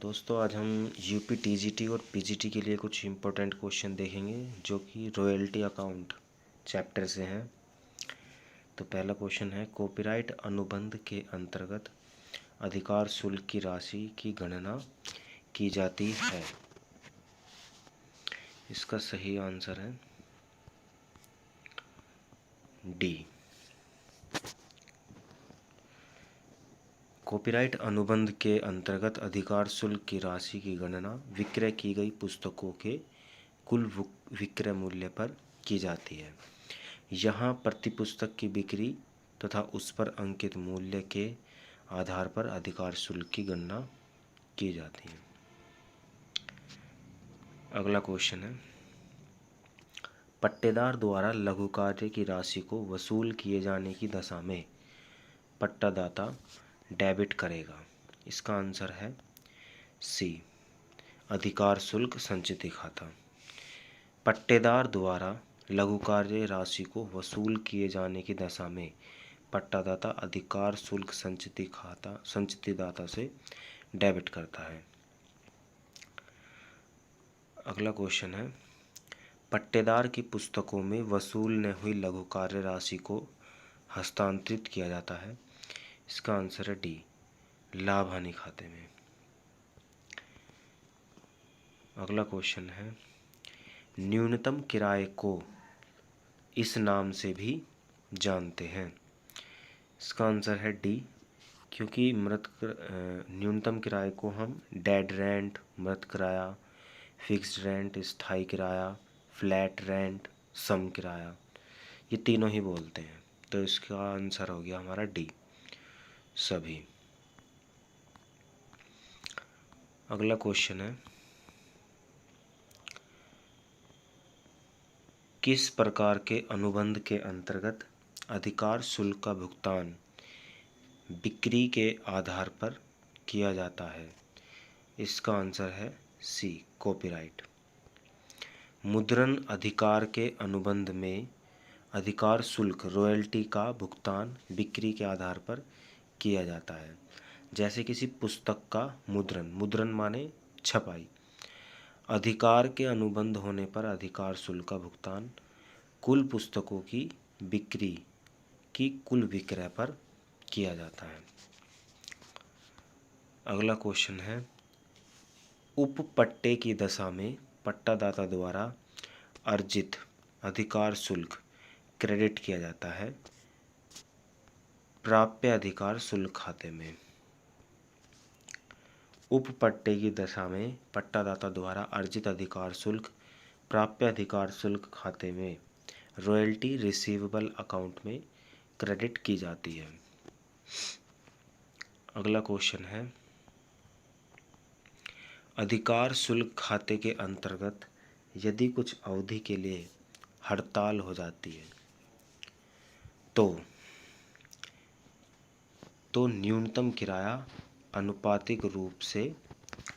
दोस्तों आज हम यूपी टीजीटी और पीजीटी के लिए कुछ इम्पोर्टेंट क्वेश्चन देखेंगे जो कि रॉयल्टी अकाउंट चैप्टर से हैं। तो पहला क्वेश्चन है, कॉपीराइट अनुबंध के अंतर्गत अधिकार शुल्क की राशि की गणना की जाती है। इसका सही आंसर है डी। कॉपीराइट अनुबंध के अंतर्गत अधिकार शुल्क की राशि की गणना विक्रय की गई पुस्तकों के कुल विक्रय मूल्य पर की जाती है। यहाँ प्रति पुस्तक की बिक्री तथा उस पर अंकित मूल्य के आधार पर अधिकार शुल्क की गणना की जाती है। अगला क्वेश्चन है, पट्टेदार द्वारा लघु कार्य की राशि को वसूल किए जाने की दशा में पट्टादाता डेबिट करेगा। इसका आंसर है सी, अधिकार शुल्क संचिति खाता। पट्टेदार द्वारा लघु कार्य राशि को वसूल किए जाने की दशा में पट्टादाता अधिकार शुल्क संचिति दाता से डेबिट करता है। अगला क्वेश्चन है, पट्टेदार की पुस्तकों में वसूल न हुई लघु कार्य राशि को हस्तांतरित किया जाता है। इसका आंसर है डी, लाभ हानि खाते में। अगला क्वेश्चन है, न्यूनतम किराए को इस नाम से भी जानते हैं। इसका आंसर है डी, क्योंकि न्यूनतम किराए को हम डेड रेंट, मृत किराया, फिक्स्ड रेंट, स्थायी किराया, फ्लैट रेंट, सम किराया, ये तीनों ही बोलते हैं। तो इसका आंसर हो गया हमारा डी, सभी। अगला क्वेश्चन है, किस प्रकार के अनुबंध के अंतर्गत अधिकार शुल्क का भुगतान बिक्री के आधार पर किया जाता है। इसका आंसर है सी, कॉपीराइट। मुद्रण अधिकार के अनुबंध में अधिकार शुल्क रॉयल्टी का भुगतान बिक्री के आधार पर किया जाता है। जैसे किसी पुस्तक का मुद्रण माने छपाई, अधिकार के अनुबंध होने पर अधिकार शुल्क का भुगतान कुल पुस्तकों की बिक्री की कुल विक्रय पर किया जाता है। अगला क्वेश्चन है, उपपट्टे की दशा में पट्टादाता द्वारा अर्जित अधिकार शुल्क क्रेडिट किया जाता है प्राप्य अधिकार शुल्क खाते में। उपपट्टे की दशा में पट्टादाता द्वारा अर्जित अधिकार शुल्क प्राप्य अधिकार शुल्क खाते में रॉयल्टी रिसीवेबल अकाउंट में क्रेडिट की जाती है। अगला क्वेश्चन है, अधिकार शुल्क खाते के अंतर्गत यदि कुछ अवधि के लिए हड़ताल हो जाती है तो न्यूनतम किराया अनुपातिक रूप से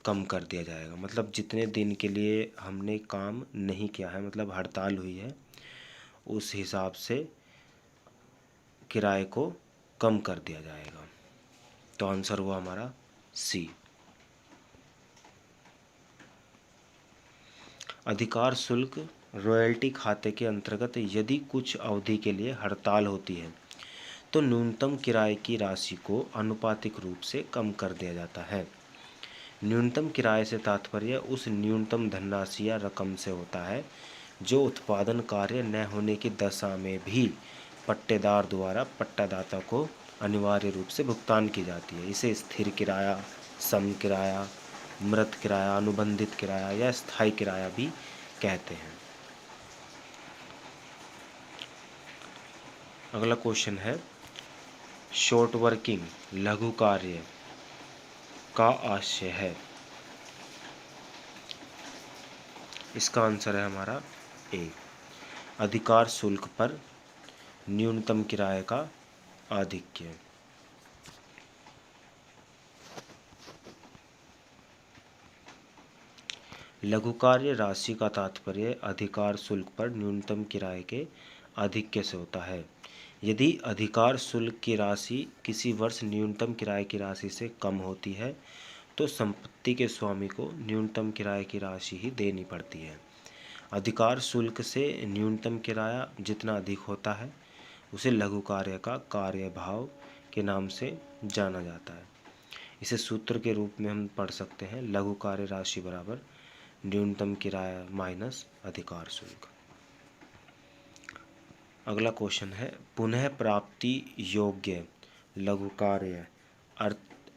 कम कर दिया जाएगा। मतलब जितने दिन के लिए हमने काम नहीं किया है, मतलब हड़ताल हुई है, उस हिसाब से किराए को कम कर दिया जाएगा। तो आंसर हुआ हमारा सी। अधिकार शुल्क रॉयल्टी खाते के अंतर्गत यदि कुछ अवधि के लिए हड़ताल होती है तो न्यूनतम किराए की राशि को आनुपातिक रूप से कम कर दिया जाता है। न्यूनतम किराए से तात्पर्य उस न्यूनतम धनराशि या रकम से होता है जो उत्पादन कार्य न होने की दशा में भी पट्टेदार द्वारा पट्टादाता को अनिवार्य रूप से भुगतान की जाती है। इसे स्थिर किराया, सम किराया, मृत किराया, अनुबंधित किराया या स्थायी किराया भी कहते हैं। अगला क्वेश्चन है, शॉर्ट वर्किंग लघु कार्य का आशय है। इसका आंसर है हमारा ए, अधिकार शुल्क पर न्यूनतम किराए का आधिक्य। लघु कार्य राशि का तात्पर्य अधिकार शुल्क पर न्यूनतम किराए के आधिक्य से होता है। यदि अधिकार शुल्क की राशि किसी वर्ष न्यूनतम किराए की राशि से कम होती है तो संपत्ति के स्वामी को न्यूनतम किराए की राशि ही देनी पड़ती है। अधिकार शुल्क से न्यूनतम किराया जितना अधिक होता है उसे लघु कार्य का कार्यभाव के नाम से जाना जाता है। इसे सूत्र के रूप में हम पढ़ सकते हैं, लघु कार्य राशि बराबर न्यूनतम किराया माइनस अधिकार शुल्क। अगला क्वेश्चन है, पुनः प्राप्ति योग्य लघु कार्य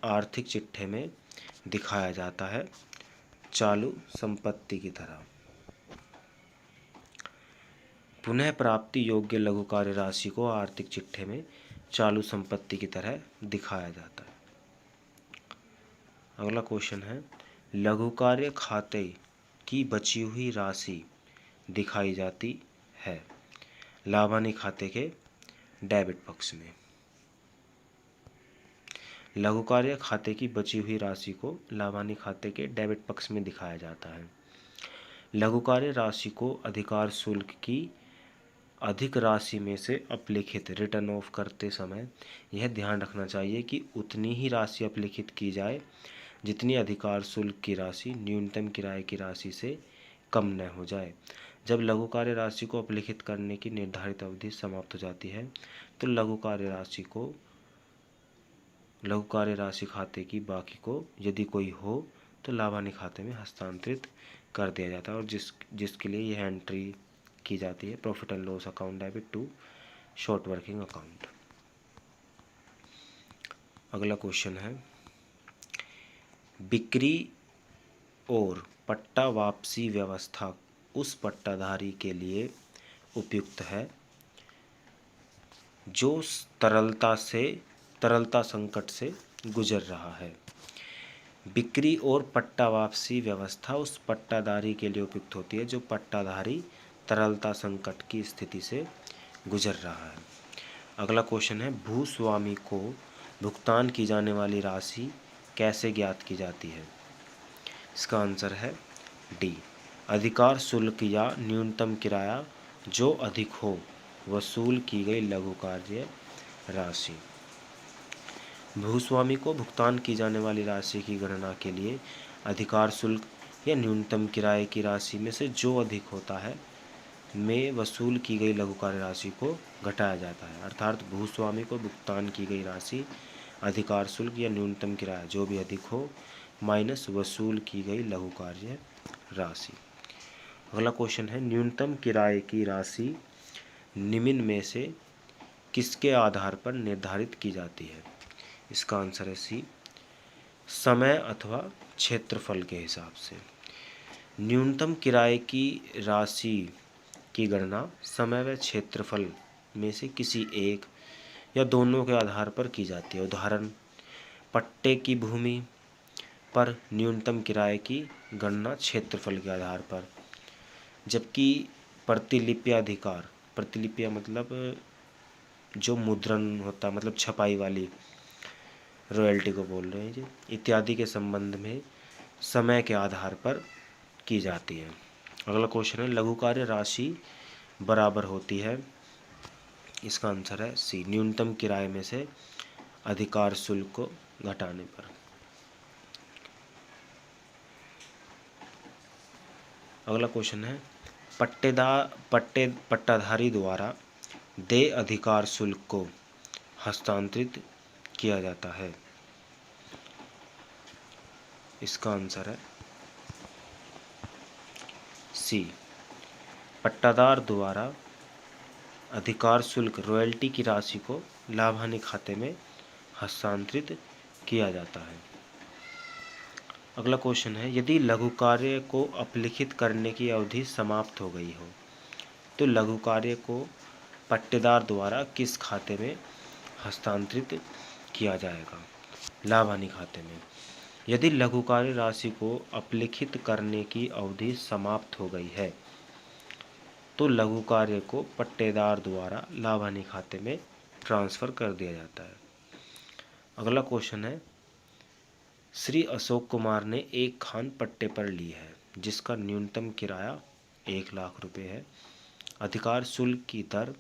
आर्थिक चिट्ठे में दिखाया जाता है चालू संपत्ति की तरह। पुनः प्राप्ति योग्य लघु कार्य राशि को आर्थिक चिट्ठे में चालू संपत्ति की तरह दिखाया जाता है। अगला क्वेश्चन है, लघु कार्य खाते की बची हुई राशि दिखाई जाती है लाभानी खाते के डेबिट पक्ष में। लघु कार्य खाते की बची हुई राशि को लाभानी खाते के डेबिट पक्ष में दिखाया जाता है। लघु कार्य राशि को अधिकार शुल्क की अधिक राशि में से अपलिखित रिटर्न ऑफ करते समय यह ध्यान रखना चाहिए कि उतनी ही राशि अपलिखित की जाए जितनी अधिकार शुल्क की राशि न्यूनतम किराए की राशि से कम न हो जाए। जब लघु कार्य राशि को अपलिखित करने की निर्धारित अवधि समाप्त हो जाती है तो लघु कार्य राशि खाते की बाकी को यदि कोई हो तो लाभानी खाते में हस्तांतरित कर दिया जाता है और जिसके लिए यह एंट्री की जाती है profit and loss account debit to short working account. अगला क्वेश्चन है, बिक्री और पट्टा वापसी व्यवस्था उस पट्टाधारी के लिए उपयुक्त है जो तरलता संकट से गुजर रहा है। बिक्री और पट्टा वापसी व्यवस्था उस पट्टाधारी के लिए उपयुक्त होती है जो पट्टाधारी तरलता संकट की स्थिति से गुजर रहा है। अगला क्वेश्चन है, भूस्वामी को भुगतान की जाने वाली राशि कैसे ज्ञात की जाती है? इसका आंसर है डी, अधिकार शुल्क या न्यूनतम किराया जो अधिक हो वसूल की गई लघु कार्य राशि। भूस्वामी को भुगतान की जाने वाली राशि की गणना के लिए अधिकार शुल्क या न्यूनतम किराए की राशि में से जो अधिक होता है में वसूल की गई लघु कार्य राशि को घटाया जाता है। अर्थात भूस्वामी को भुगतान की गई राशि अधिकार शुल्क या न्यूनतम किराया जो भी अधिक हो माइनस वसूल की गई लघु कार्य राशि। अगला क्वेश्चन है, न्यूनतम किराए की राशि निम्न में से किसके आधार पर निर्धारित की जाती है? इसका आंसर है सी, समय अथवा क्षेत्रफल के हिसाब से। न्यूनतम किराए की राशि की गणना समय व क्षेत्रफल में से किसी एक या दोनों के आधार पर की जाती है। उदाहरण, पट्टे की भूमि पर न्यूनतम किराए की गणना क्षेत्रफल के आधार पर, जबकि प्रतिलिपिया मतलब जो मुद्रण होता मतलब छपाई वाली रॉयल्टी को बोल रहे हैं जी, इत्यादि के संबंध में समय के आधार पर की जाती है। अगला क्वेश्चन है, लघु कार्य राशि बराबर होती है, इसका आंसर है सी, न्यूनतम किराए में से अधिकार शुल्क को घटाने पर। अगला क्वेश्चन है, पट्टाधारी द्वारा देय अधिकार शुल्क को हस्तांतरित किया जाता है। इसका आंसर है सी, पट्टादार द्वारा अधिकार शुल्क रॉयल्टी की राशि को लाभानी खाते में हस्तांतरित किया जाता है। अगला क्वेश्चन है, यदि लघु कार्य को अपलिखित करने की अवधि समाप्त हो गई हो तो लघु कार्य को पट्टेदार द्वारा किस खाते में हस्तांतरित किया जाएगा? लाभानी खाते में। यदि लघु कार्य राशि को अपलिखित करने की अवधि समाप्त हो गई है तो लघु कार्य को पट्टेदार द्वारा लाभानी खाते में ट्रांसफ़र कर दिया जाता है। अगला क्वेश्चन है, श्री अशोक कुमार ने एक खान पट्टे पर ली है जिसका न्यूनतम किराया 1,00,000 रुपये है। अधिकार शुल्क की दर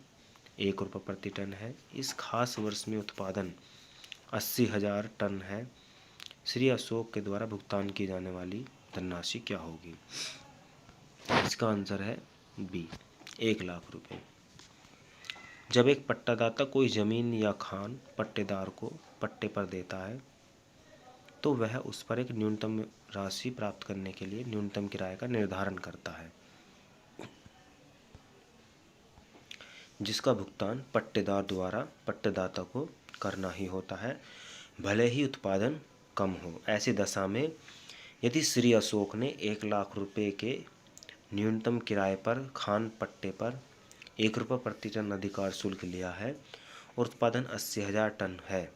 1 रुपये प्रति टन है। इस खास वर्ष में उत्पादन 80,000 टन है। श्री अशोक के द्वारा भुगतान की जाने वाली धनराशि क्या होगी? इसका आंसर है बी, 1,00,000 रुपये। जब एक पट्टादाता कोई जमीन या खान पट्टेदार को पट्टे पर देता है तो वह उस पर एक न्यूनतम राशि प्राप्त करने के लिए न्यूनतम किराए का निर्धारण करता है, जिसका भुगतान पट्टेदार द्वारा पट्टेदाता को करना ही होता है, भले ही उत्पादन कम हो। ऐसी दशा में यदि श्री अशोक ने 1,00,000 रुपये के न्यूनतम किराए पर खान पट्टे पर 1 रुपये प्रति टन अधिकार शुल्क लिया है और उत्पादन 80,000 टन है,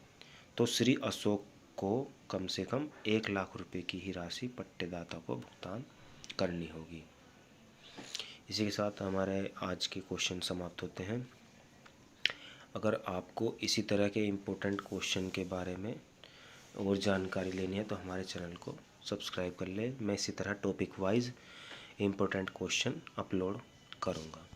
तो श्री अशोक को कम से कम 1,00,000 रुपये की ही राशि पट्टेदाता को भुगतान करनी होगी। इसी के साथ हमारे आज के क्वेश्चन समाप्त होते हैं। अगर आपको इसी तरह के इम्पोर्टेंट क्वेश्चन के बारे में और जानकारी लेनी है तो हमारे चैनल को सब्सक्राइब कर लें। मैं इसी तरह topic wise important question upload करूँगा।